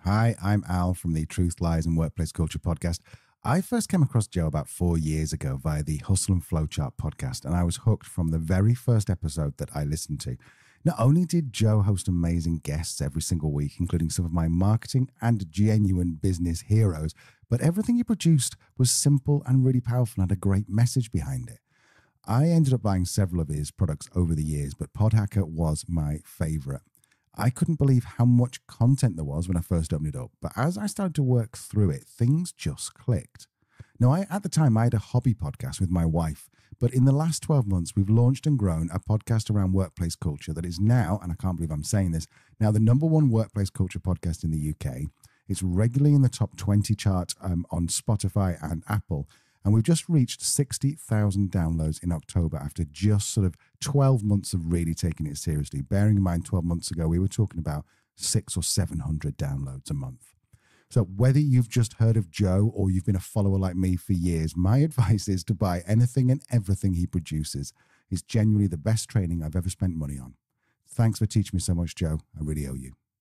Hi, I'm Al from the Truth, Lies and Workplace Culture podcast. I first came across Joe about 4 years ago via the Hustle and Flowchart podcast, and I was hooked from the very first episode that I listened to. Not only did Joe host amazing guests every single week, including some of my marketing and genuine business heroes, but everything he produced was simple and really powerful and had a great message behind it. I ended up buying several of his products over the years, but Podhacker was my favorite. I couldn't believe how much content there was when I first opened it up, but as I started to work through it, things just clicked. Now, at the time, I had a hobby podcast with my wife, but in the last 12 months, we've launched and grown a podcast around workplace culture that is now, and I can't believe I'm saying this, now the number one workplace culture podcast in the UK. It's regularly in the top 20 chart on Spotify and Apple. And we've just reached 60,000 downloads in October after just sort of 12 months of really taking it seriously. Bearing in mind, 12 months ago, we were talking about 600 or 700 downloads a month. So whether you've just heard of Joe or you've been a follower like me for years, my advice is to buy anything and everything he produces. It's genuinely the best training I've ever spent money on. Thanks for teaching me so much, Joe. I really owe you.